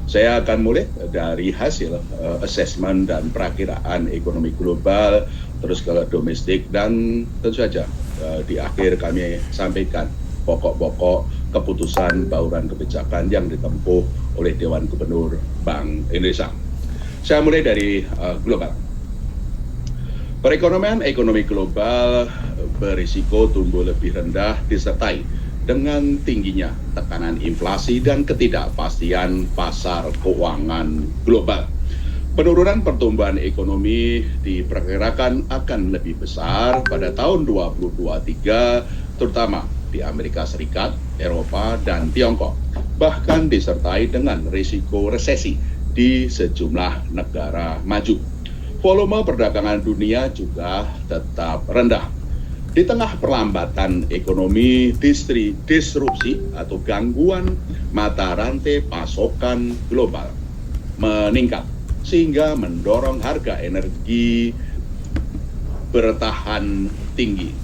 Saya akan mulai dari hasil asesmen dan perakiraan ekonomi global, terus ke domestik, dan tentu saja di akhir kami sampaikan pokok-pokok keputusan bauran kebijakan yang ditempuh oleh Dewan Gubernur Bank Indonesia. Saya mulai dari global. Perekonomian ekonomi global berisiko tumbuh lebih rendah disertai dengan tingginya tekanan inflasi dan ketidakpastian pasar keuangan global. Penurunan pertumbuhan ekonomi diperkirakan akan lebih besar pada tahun 2023, terutama di Amerika Serikat, Eropa, dan Tiongkok. Bahkan disertai dengan risiko resesi di sejumlah negara maju. Volume perdagangan dunia juga tetap rendah. Di tengah perlambatan ekonomi, disrupsi atau gangguan mata rantai pasokan global meningkat, sehingga mendorong harga energi bertahan tinggi.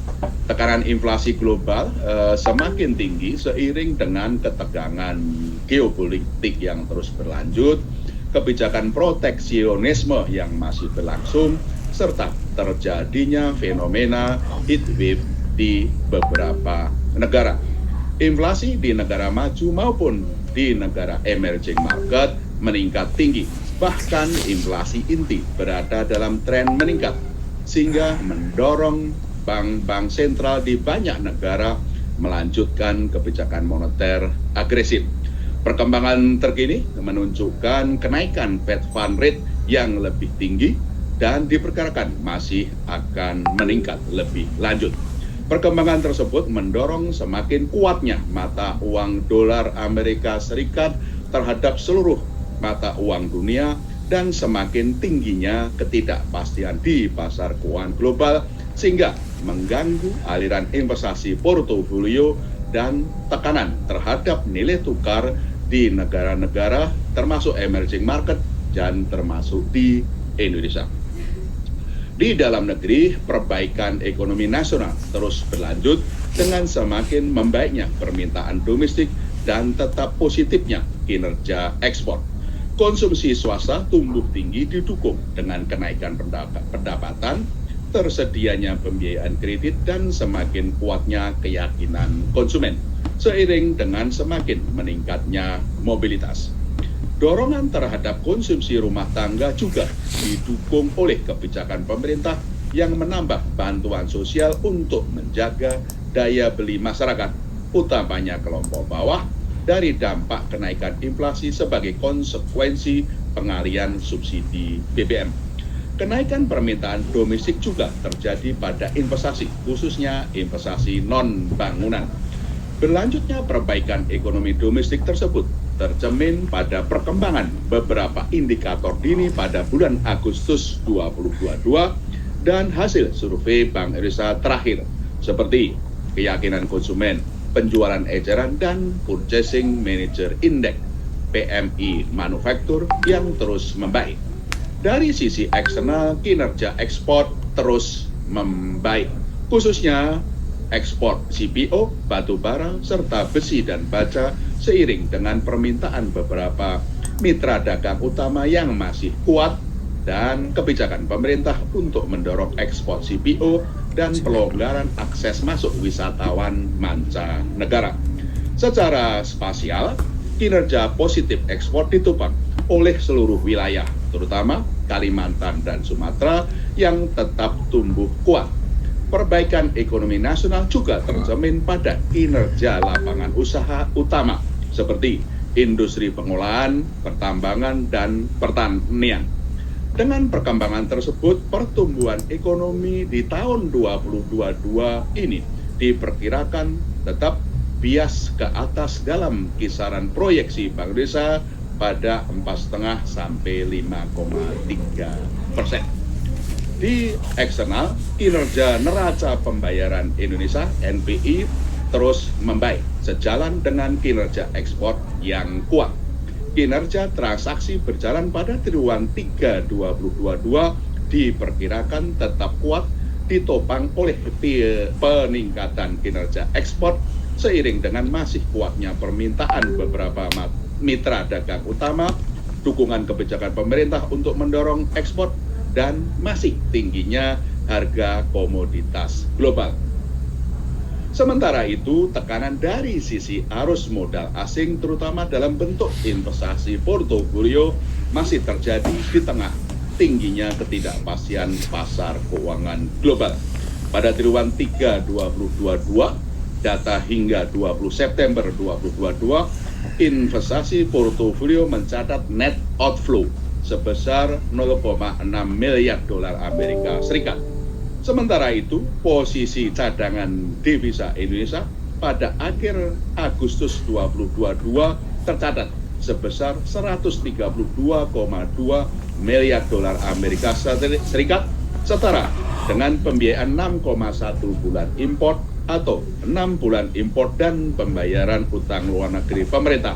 Tekanan inflasi global semakin tinggi seiring dengan ketegangan geopolitik yang terus berlanjut, kebijakan proteksionisme yang masih berlangsung, serta terjadinya fenomena heat wave di beberapa negara. Inflasi di negara maju maupun di negara emerging market meningkat tinggi. Bahkan inflasi inti berada dalam tren meningkat, sehingga mendorong bank-bank sentral di banyak negara melanjutkan kebijakan moneter agresif. Perkembangan terkini menunjukkan kenaikan Fed Fund Rate yang lebih tinggi dan diperkirakan masih akan meningkat lebih lanjut. Perkembangan tersebut mendorong semakin kuatnya mata uang dolar Amerika Serikat terhadap seluruh mata uang dunia dan semakin tingginya ketidakpastian di pasar keuangan global, sehingga mengganggu aliran investasi portofolio dan tekanan terhadap nilai tukar di negara-negara termasuk emerging market dan termasuk di Indonesia. Di dalam negeri, perbaikan ekonomi nasional terus berlanjut dengan semakin membaiknya permintaan domestik dan tetap positifnya kinerja ekspor. Konsumsi swasta tumbuh tinggi didukung dengan kenaikan pendapatan, tersedianya pembiayaan kredit, dan semakin kuatnya keyakinan konsumen, seiring dengan semakin meningkatnya mobilitas. Dorongan terhadap konsumsi rumah tangga juga didukung oleh kebijakan pemerintah yang menambah bantuan sosial untuk menjaga daya beli masyarakat, utamanya kelompok bawah, dari dampak kenaikan inflasi sebagai konsekuensi pengalian subsidi BBM. Kenaikan permintaan domestik juga terjadi pada investasi, khususnya investasi non-bangunan. Berlanjutnya perbaikan ekonomi domestik tersebut tercermin pada perkembangan beberapa indikator dini pada bulan Agustus 2022 dan hasil survei Bank Indonesia terakhir, seperti keyakinan konsumen, penjualan eceran, dan Purchasing Manager Index PMI manufaktur yang terus membaik. Dari sisi eksternal, kinerja ekspor terus membaik, khususnya ekspor CPO, batu bara, serta besi dan baja, seiring dengan permintaan beberapa mitra dagang utama yang masih kuat dan kebijakan pemerintah untuk mendorong ekspor CPO dan pelonggaran akses masuk wisatawan mancanegara. Secara spasial, kinerja positif ekspor ditopang oleh seluruh wilayah, terutama Kalimantan dan Sumatera yang tetap tumbuh kuat. Perbaikan ekonomi nasional juga tercermin pada kinerja lapangan usaha utama seperti industri pengolahan, pertambangan, dan pertanian. Dengan perkembangan tersebut, pertumbuhan ekonomi di tahun 2022 ini diperkirakan tetap bias ke atas dalam kisaran proyeksi Bank Indonesia pada 4,5 sampai 5,3%. Di eksternal, kinerja neraca pembayaran Indonesia (NPI) terus membaik sejalan dengan kinerja ekspor yang kuat. Kinerja transaksi berjalan pada triwulan 3 2022 diperkirakan tetap kuat, ditopang oleh peningkatan kinerja ekspor seiring dengan masih kuatnya permintaan beberapa mitra dagang utama dukungan kebijakan pemerintah untuk mendorong ekspor, dan masih tingginya harga komoditas global. Sementara itu, tekanan dari sisi arus modal asing terutama dalam bentuk investasi portofolio masih terjadi di tengah tingginya ketidakpastian pasar keuangan global. Pada triwulan 3 2022, data hingga 20 September 2022, investasi portofolio mencatat net outflow sebesar 0,6 miliar dolar Amerika Serikat. Sementara itu, posisi cadangan devisa Indonesia pada akhir Agustus 2022 tercatat sebesar 132,2 miliar dolar Amerika Serikat, setara dengan pembiayaan 6,1 bulan impor atau 6 bulan impor dan pembayaran utang luar negeri pemerintah,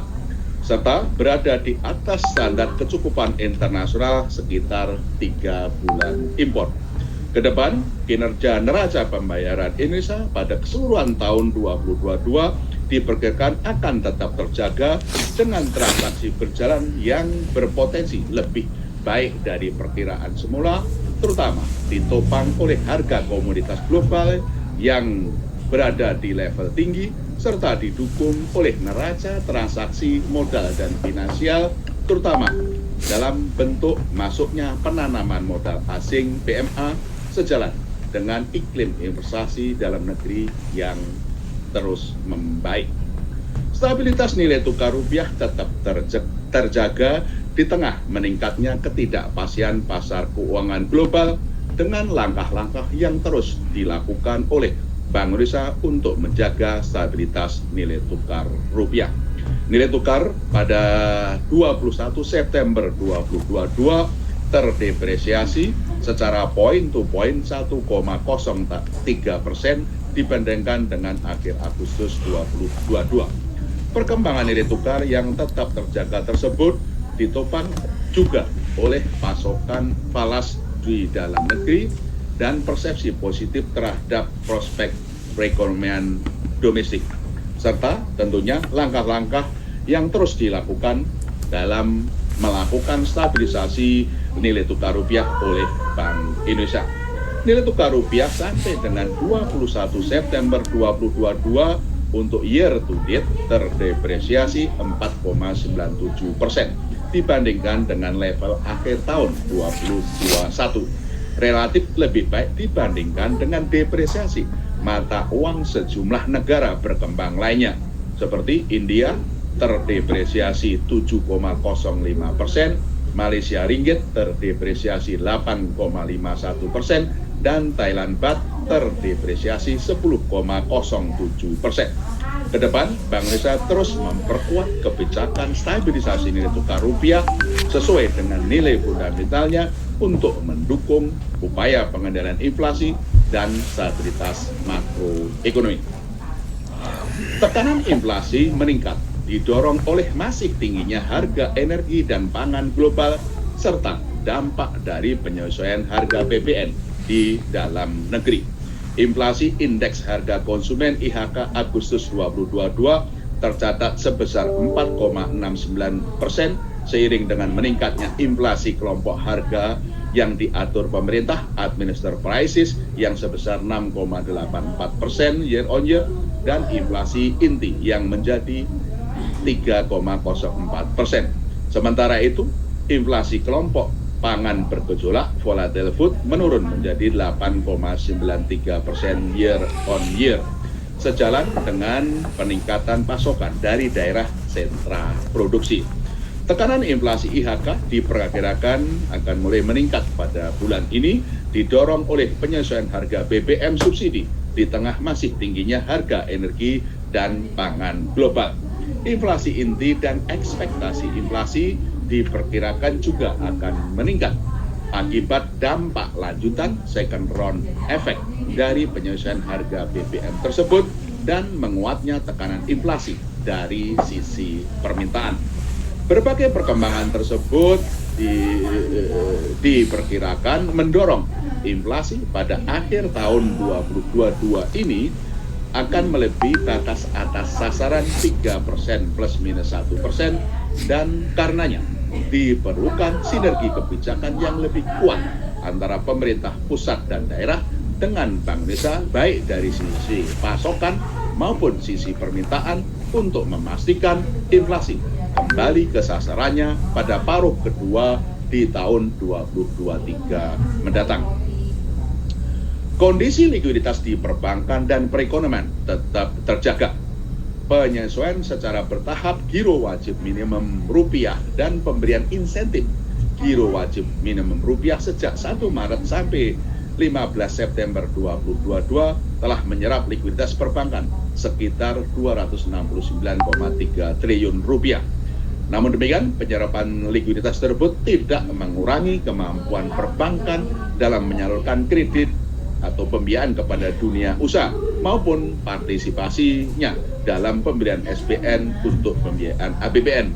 serta berada di atas standar kecukupan internasional sekitar 3 bulan impor. Kedepan, kinerja neraca pembayaran Indonesia pada keseluruhan tahun 2022 diperkirakan akan tetap terjaga dengan transaksi berjalan yang berpotensi lebih baik dari perkiraan semula, terutama ditopang oleh harga komoditas global yang berada di level tinggi, serta didukung oleh neraca transaksi modal dan finansial, terutama dalam bentuk masuknya penanaman modal asing PMA sejalan dengan iklim investasi dalam negeri yang terus membaik. Stabilitas nilai tukar rupiah tetap terjaga di tengah meningkatnya ketidakpastian pasar keuangan global dengan langkah-langkah yang terus dilakukan oleh Bank Indonesia untuk menjaga stabilitas nilai tukar rupiah. Nilai tukar pada 21 September 2022 terdepresiasi secara point to point 1,03% dibandingkan dengan akhir Agustus 2022. Perkembangan nilai tukar yang tetap terjaga tersebut ditopang juga oleh pasokan falas di dalam negeri dan persepsi positif terhadap prospek perekonomian domestik, serta tentunya langkah-langkah yang terus dilakukan dalam melakukan stabilisasi nilai tukar rupiah oleh Bank Indonesia. Nilai tukar rupiah sampai dengan 21 September 2022 untuk year to date terdepresiasi 4,97% dibandingkan dengan level akhir tahun 2021. Relatif lebih baik dibandingkan dengan depresiasi mata uang sejumlah negara berkembang lainnya seperti India terdepresiasi 7,05%, Malaysia Ringgit terdepresiasi 8,51%, dan Thailand Baht terdepresiasi 10,07%. Kedepan, Bank Indonesia terus memperkuat kebijakan stabilisasi nilai tukar rupiah sesuai dengan nilai fundamentalnya untuk mendukung upaya pengendalian inflasi dan stabilitas makroekonomi. Tekanan inflasi meningkat didorong oleh masih tingginya harga energi dan pangan global serta dampak dari penyesuaian harga PPN di dalam negeri. Inflasi indeks harga konsumen IHK Agustus 2022 tercatat sebesar 4,69% seiring dengan meningkatnya inflasi kelompok harga yang diatur pemerintah administered prices yang sebesar 6,84% year on year dan inflasi inti yang menjadi 3,04%. Sementara itu, inflasi kelompok pangan bergejolak volatile food menurun menjadi 8,93% year on year, sejalan dengan peningkatan pasokan dari daerah sentra produksi. Tekanan inflasi IHK diperkirakan akan mulai meningkat pada bulan ini, didorong oleh penyesuaian harga BBM subsidi di tengah masih tingginya harga energi dan pangan global. Inflasi inti dan ekspektasi inflasi diperkirakan juga akan meningkat akibat dampak lanjutan second round effect dari penyesuaian harga BBM tersebut dan menguatnya tekanan inflasi dari sisi permintaan. Berbagai perkembangan tersebut diperkirakan mendorong inflasi pada akhir tahun 2022 ini akan melebihi batas atas sasaran 3% plus minus 1%, dan karenanya diperlukan sinergi kebijakan yang lebih kuat antara pemerintah pusat dan daerah dengan Bank Indonesia, baik dari sisi pasokan maupun sisi permintaan, untuk memastikan inflasi kembali ke sasarannya pada paruh kedua di tahun 2023 mendatang. Kondisi likuiditas di perbankan dan perekonomian tetap terjaga. Penyesuaian secara bertahap giro wajib minimum rupiah dan pemberian insentif giro wajib minimum rupiah sejak 1 Maret sampai 15 September 2022 telah menyerap likuiditas perbankan sekitar 269,3 triliun rupiah. Namun demikian, penyerapan likuiditas tersebut tidak mengurangi kemampuan perbankan dalam menyalurkan kredit atau pembiayaan kepada dunia usaha maupun partisipasinya dalam pemberian SBN untuk pembiayaan APBN.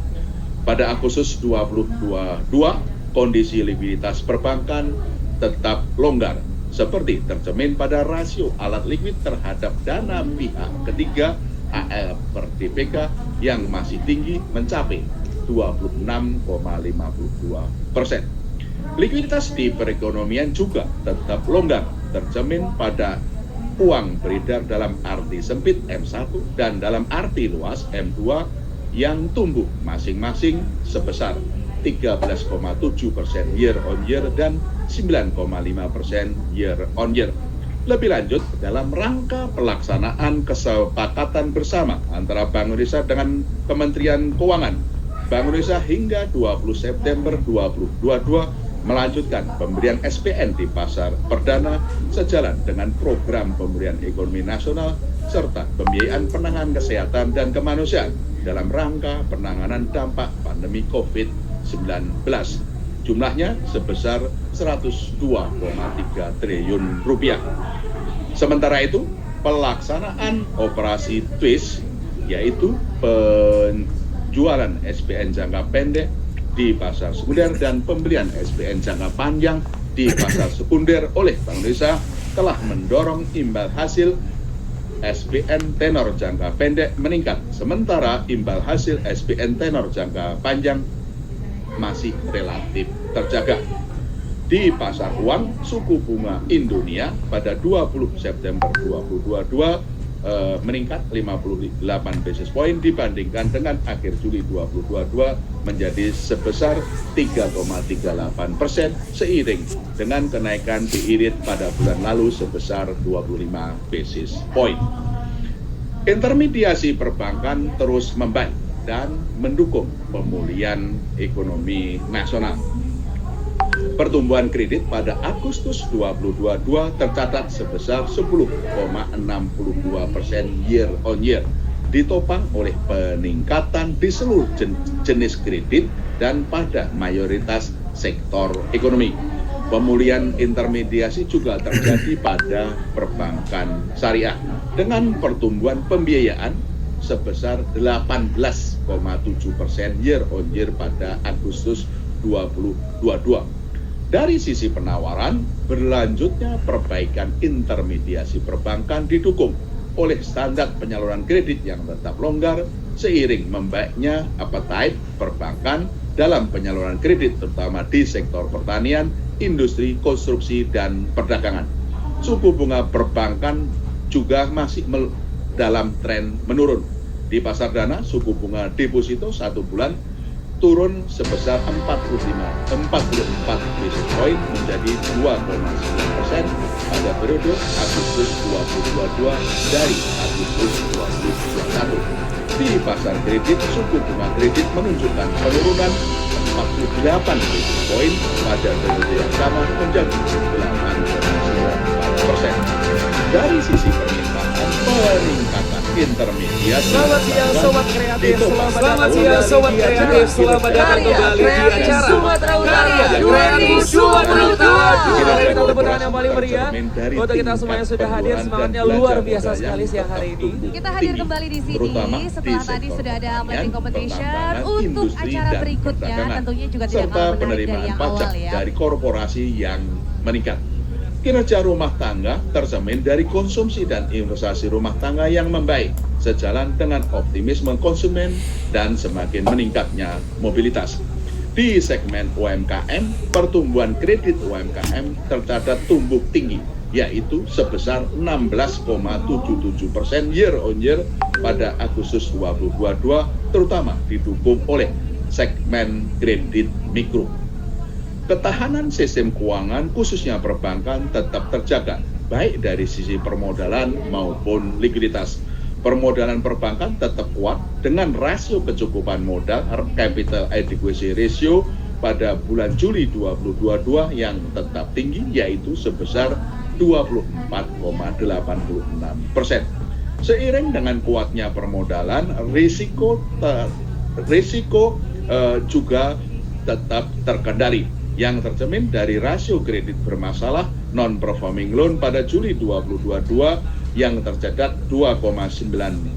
Pada Agustus 2022, kondisi likuiditas perbankan tetap longgar, seperti tercermin pada rasio alat likuid terhadap dana pihak ketiga AL per DPK yang masih tinggi mencapai 26,52%. Likuiditas di perekonomian juga tetap longgar, tercermin pada uang beredar dalam arti sempit M1 dan dalam arti luas M2 yang tumbuh masing-masing sebesar 13,7% year on year dan 9,5% year on year. Lebih lanjut, dalam rangka pelaksanaan kesepakatan bersama antara Bank Indonesia dengan Kementerian Keuangan, Bank Indonesia hingga 20 September 2022 melanjutkan pemberian SPN di pasar perdana sejalan dengan program pemulihan ekonomi nasional serta pembiayaan penanganan kesehatan dan kemanusiaan dalam rangka penanganan dampak pandemi COVID-19. Jumlahnya sebesar 102,3 triliun rupiah. Sementara itu, pelaksanaan operasi TWIST, yaitu penjualan SPN jangka pendek di pasar sekunder dan pembelian SPN jangka panjang di pasar sekunder oleh Bank Indonesia, telah mendorong imbal hasil SPN tenor jangka pendek meningkat, sementara imbal hasil SPN tenor jangka panjang masih relatif terjaga. Di pasar uang, suku bunga Indonesia pada 20 September 2022 meningkat 58 basis point dibandingkan dengan akhir Juli 2022 menjadi sebesar 3,38% seiring dengan kenaikan BI rate pada bulan lalu sebesar 25 basis point. Intermediasi perbankan terus membaik dan mendukung pemulihan ekonomi nasional. Pertumbuhan kredit pada Agustus 2022 tercatat sebesar 10,62% year on year, ditopang oleh peningkatan di seluruh jenis kredit dan pada mayoritas sektor ekonomi. Pemulihan intermediasi juga terjadi pada perbankan syariah dengan pertumbuhan pembiayaan sebesar 18,7% year on year pada Agustus 2022. Dari sisi penawaran, berlanjutnya perbaikan intermediasi perbankan didukung oleh standar penyaluran kredit yang tetap longgar seiring membaiknya appetite perbankan dalam penyaluran kredit terutama di sektor pertanian, industri, konstruksi, dan perdagangan. Suku bunga perbankan juga masih dalam tren menurun. Di pasar dana, suku bunga deposito 1 bulan turun sebesar 44 basis point menjadi 2,9% pada periode Agustus 2022 dari Agustus 2021. Di pasar kredit, suku bunga kredit menunjukkan penurunan 48 basis point pada periode yang sama menjadi 8,94%. Dari sisi permintaan, peningkatan intermediasi. Selamat siang Sobat Kreatif, selamat siang Sobat Kreatif, selamat datang kembali di acara Sumatera Utara Kreatif Sumatera Utara. Kita tepuk tangan yang paling meriah untuk kita semua yang sudah hadir, semangatnya luar biasa sekali siang hari ini. Kita hadir kembali di sini setelah tadi sudah ada planning competition untuk acara berikutnya, tentunya juga tidak kalah menarik dari yang awal ya. Dari korporasi yang meningkat. Kinerja rumah tangga tercermin dari konsumsi dan investasi rumah tangga yang membaik, sejalan dengan optimisme konsumen dan semakin meningkatnya mobilitas. Di segmen UMKM, pertumbuhan kredit UMKM tercatat tumbuh tinggi, yaitu sebesar 16,77% year on year pada Agustus 2022, terutama didukung oleh segmen kredit mikro. Ketahanan sistem keuangan khususnya perbankan tetap terjaga, baik dari sisi permodalan maupun likuiditas. Permodalan perbankan tetap kuat dengan rasio kecukupan modal capital adequacy ratio pada bulan Juli 2022 yang tetap tinggi, yaitu sebesar 24,86%. Seiring dengan kuatnya permodalan, risiko juga tetap terkendali, yang tercermin dari rasio kredit bermasalah non-performing loan pada Juli 2022 yang tercatat 2,90%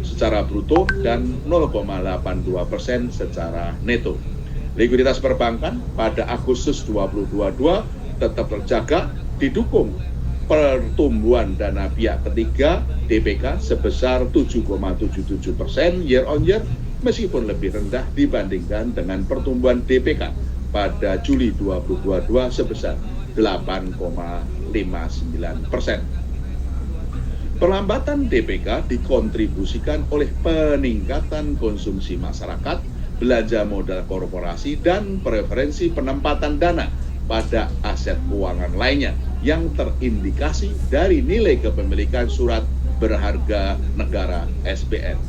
secara bruto dan 0,82% secara neto. Likuiditas perbankan pada Agustus 2022 tetap terjaga, didukung pertumbuhan dana pihak ketiga DPK sebesar 7,77% year on year, meskipun lebih rendah dibandingkan dengan pertumbuhan DPK pada Juli 2022 sebesar 8,59%. Perlambatan DPK dikontribusikan oleh peningkatan konsumsi masyarakat, belanja modal korporasi, dan preferensi penempatan dana pada aset keuangan lainnya yang terindikasi dari nilai kepemilikan surat berharga negara SBN.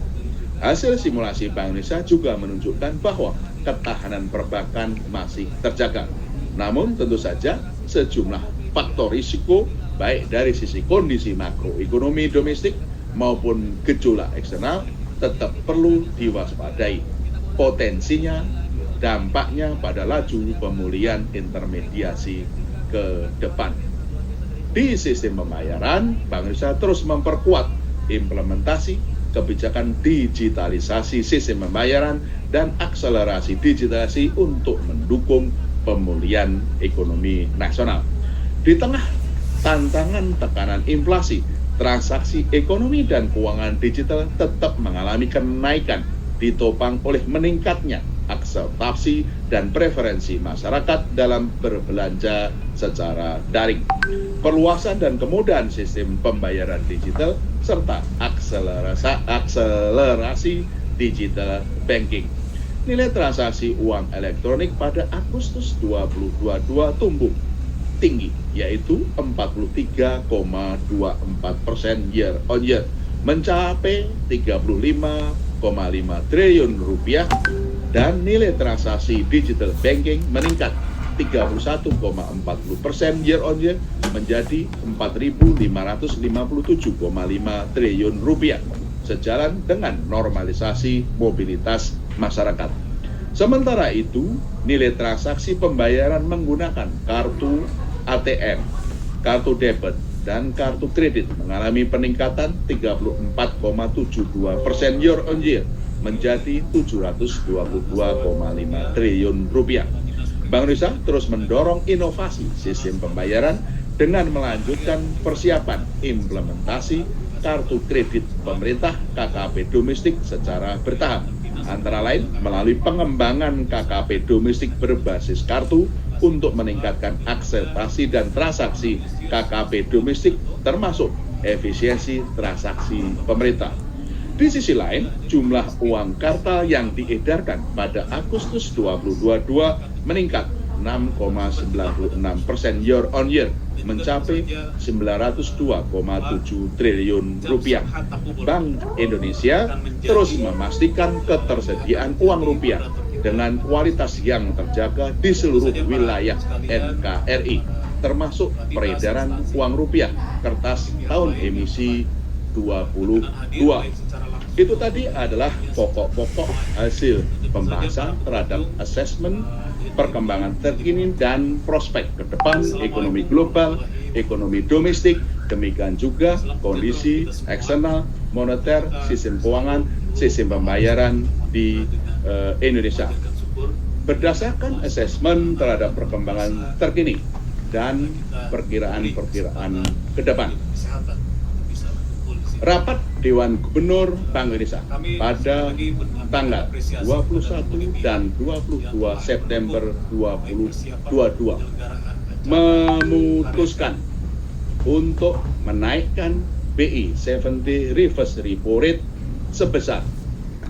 Hasil simulasi Bank Indonesia juga menunjukkan bahwa ketahanan perbankan masih terjaga. Namun tentu saja sejumlah faktor risiko baik dari sisi kondisi makroekonomi domestik maupun gejolak eksternal tetap perlu diwaspadai. Potensinya, dampaknya pada laju pemulihan intermediasi ke depan. Di sistem pembayaran, Bank Indonesia terus memperkuat implementasi kebijakan digitalisasi sistem pembayaran dan akselerasi digitalisasi untuk mendukung pemulihan ekonomi nasional. Di tengah tantangan tekanan inflasi, transaksi ekonomi dan keuangan digital tetap mengalami kenaikan, ditopang oleh meningkatnya akseptasi dan preferensi masyarakat dalam berbelanja secara daring. Perluasan dan kemudahan sistem pembayaran digital serta akselerasi digital banking. Nilai transaksi uang elektronik pada Agustus 2022 tumbuh tinggi, yaitu 43,24% year on year, mencapai 35,5 triliun rupiah, dan nilai transaksi digital banking meningkat 31,40% year on year menjadi 4.557,5 triliun rupiah, sejalan dengan normalisasi mobilitas masyarakat. Sementara itu, nilai transaksi pembayaran menggunakan kartu ATM, kartu debit, dan kartu kredit mengalami peningkatan 34,72% year on year menjadi 722,5 triliun rupiah. Bank Indonesia terus mendorong inovasi sistem pembayaran dengan melanjutkan persiapan implementasi kartu kredit pemerintah KKP domestik secara bertahap, antara lain melalui pengembangan KKP domestik berbasis kartu untuk meningkatkan akseptasi dan transaksi KKP domestik termasuk efisiensi transaksi pemerintah. Di sisi lain, jumlah uang kartal yang diedarkan pada Agustus 2022 meningkat 6,96% year on year mencapai 902,7 triliun rupiah. Bank Indonesia terus memastikan ketersediaan uang rupiah dengan kualitas yang terjaga di seluruh wilayah NKRI, termasuk peredaran uang rupiah kertas tahun emisi 22. Itu tadi adalah pokok-pokok hasil pembahasan terhadap asesmen perkembangan terkini dan prospek ke depan ekonomi global, ekonomi domestik, demikian juga kondisi eksternal, moneter, sistem keuangan, sistem pembayaran di Indonesia. Berdasarkan asesmen terhadap perkembangan terkini dan perkiraan-perkiraan ke depan, rapat Dewan Gubernur Bank Indonesia pada tanggal 21 dan 22 September 2022 memutuskan untuk menaikkan BI 70 reverse repo rate sebesar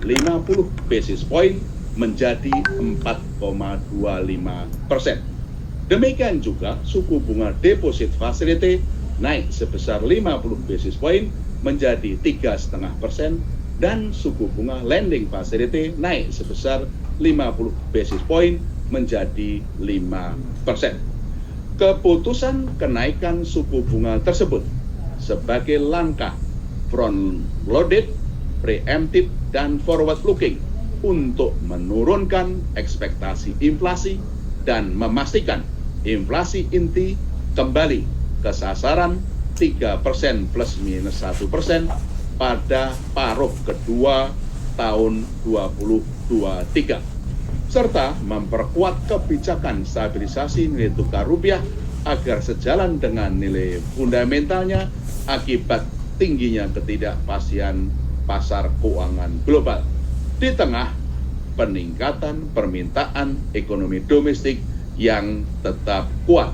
50 basis point menjadi 4,25%. Demikian juga suku bunga deposit facility naik sebesar 50 basis point menjadi 3,5% dan suku bunga lending facility naik sebesar 50 basis point menjadi 5%. Keputusan kenaikan suku bunga tersebut sebagai langkah front loaded, preemptive, dan forward looking untuk menurunkan ekspektasi inflasi dan memastikan inflasi inti kembali ke sasaran 3% plus minus 1% pada paruh kedua tahun 2023, serta memperkuat kebijakan stabilisasi nilai tukar rupiah agar sejalan dengan nilai fundamentalnya akibat tingginya ketidakpastian pasar keuangan global di tengah peningkatan permintaan ekonomi domestik yang tetap kuat.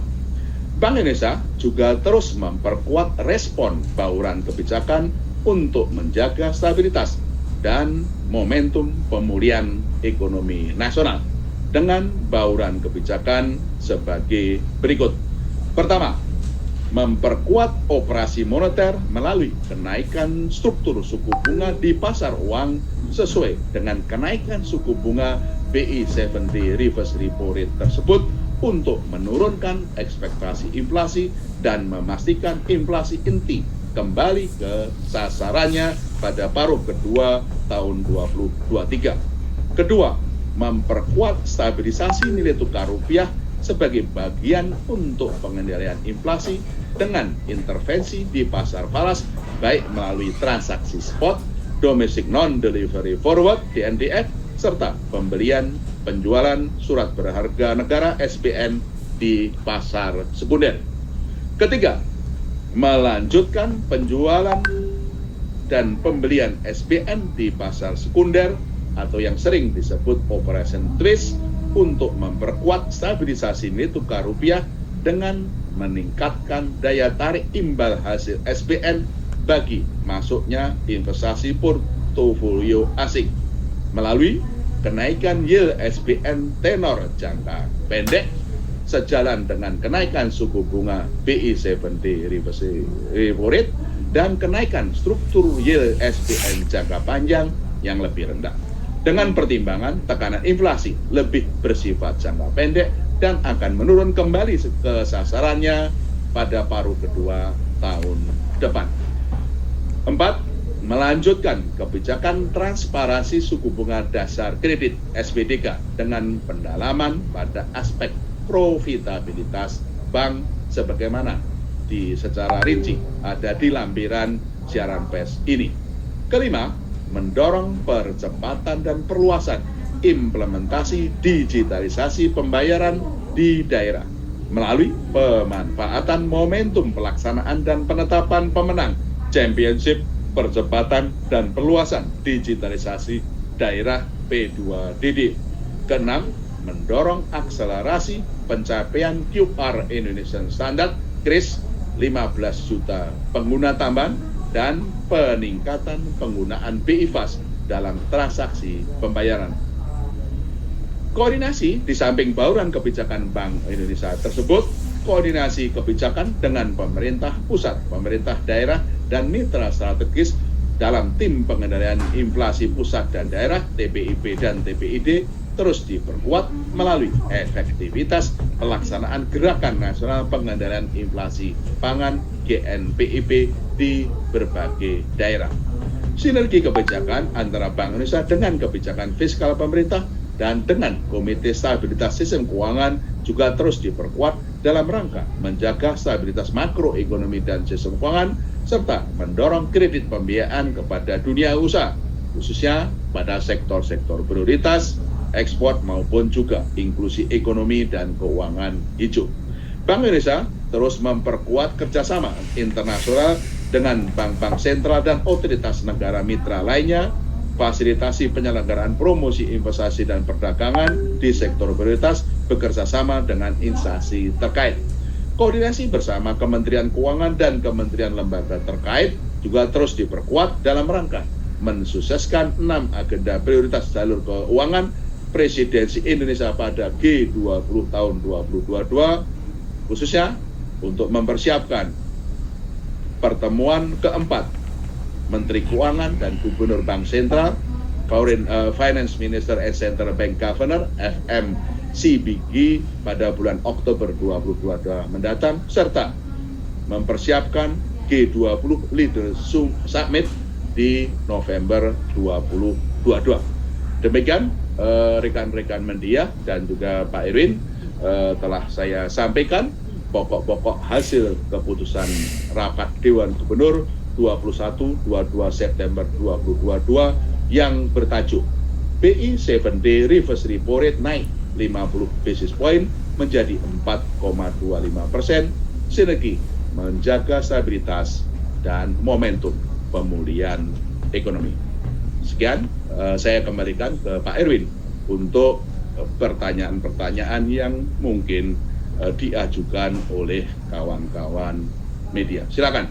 Bank Indonesia juga terus memperkuat respon bauran kebijakan untuk menjaga stabilitas dan momentum pemulihan ekonomi nasional dengan bauran kebijakan sebagai berikut. Pertama, memperkuat operasi moneter melalui kenaikan struktur suku bunga di pasar uang sesuai dengan kenaikan suku bunga BI 70 reverse repo rate tersebut untuk menurunkan ekspektasi inflasi dan memastikan inflasi inti kembali ke sasarannya pada paruh kedua tahun 2023. Kedua, memperkuat stabilisasi nilai tukar rupiah sebagai bagian untuk pengendalian inflasi dengan intervensi di pasar falas baik melalui transaksi spot, domestic non-delivery forward (DNDF), serta pembelian penjualan surat berharga negara (SBN) di pasar sekunder. Ketiga, melanjutkan penjualan dan pembelian SBN di pasar sekunder atau yang sering disebut Operation Twist untuk memperkuat stabilisasi nilai tukar rupiah dengan meningkatkan daya tarik imbal hasil SBN bagi masuknya investasi portofolio asing melalui kenaikan yield SBN tenor jangka pendek sejalan dengan kenaikan suku bunga BI 70 reverse repo rate dan kenaikan struktur yield SBN jangka panjang yang lebih rendah dengan pertimbangan tekanan inflasi lebih bersifat jangka pendek dan akan menurun kembali ke sasarannya pada paruh kedua tahun depan. 4. Melanjutkan kebijakan transparansi suku bunga dasar kredit SBDK dengan pendalaman pada aspek profitabilitas bank sebagaimana secara rinci ada di lampiran siaran pers ini. Kelima, mendorong percepatan dan perluasan implementasi digitalisasi pembayaran di daerah melalui pemanfaatan momentum pelaksanaan dan penetapan pemenang championship percepatan dan perluasan digitalisasi daerah P2DD. Keenam, mendorong akselerasi pencapaian QR Indonesian Standard (KRIS) 15 juta pengguna tambahan dan peningkatan penggunaan BI Fast dalam transaksi pembayaran. Koordinasi di samping bauran kebijakan Bank Indonesia tersebut, koordinasi kebijakan dengan pemerintah pusat, pemerintah daerah, dan mitra strategis dalam tim pengendalian inflasi pusat dan daerah TPIP dan TPID terus diperkuat melalui efektivitas pelaksanaan Gerakan Nasional Pengendalian Inflasi Pangan GNPIP di berbagai daerah. Sinergi kebijakan antara Bank Indonesia dengan kebijakan fiskal pemerintah dan dengan Komite Stabilitas Sistem Keuangan juga terus diperkuat dalam rangka menjaga stabilitas makroekonomi dan sistem keuangan serta mendorong kredit pembiayaan kepada dunia usaha, khususnya pada sektor-sektor prioritas, ekspor maupun juga inklusi ekonomi dan keuangan hijau. Bank Indonesia terus memperkuat kerjasama internasional dengan bank-bank sentral dan otoritas negara mitra lainnya, fasilitasi penyelenggaraan promosi investasi dan perdagangan di sektor prioritas bekerja sama dengan instansi terkait. Koordinasi bersama Kementerian Keuangan dan Kementerian Lembaga terkait juga terus diperkuat dalam rangka mensukseskan 6 agenda prioritas jalur keuangan Presidensi Indonesia pada G20 tahun 2022, khususnya untuk mempersiapkan pertemuan keempat Menteri Keuangan dan Gubernur Bank Sentral, Foreign Finance Minister and Central Bank Governor (FMCBG) pada bulan Oktober 2022 mendatang, serta mempersiapkan G20 Leaders Summit di November 2022. Demikian rekan-rekan media dan juga Pak Erwin telah saya sampaikan pokok-pokok hasil keputusan rapat Dewan Gubernur 21-22 September 2022 yang bertajuk BI 7-day reverse repo rate naik 50 basis point menjadi 4,25%, sinergi menjaga stabilitas dan momentum pemulihan ekonomi. Sekian, saya kembalikan ke Pak Erwin untuk pertanyaan-pertanyaan yang mungkin diajukan oleh kawan-kawan media. Silakan.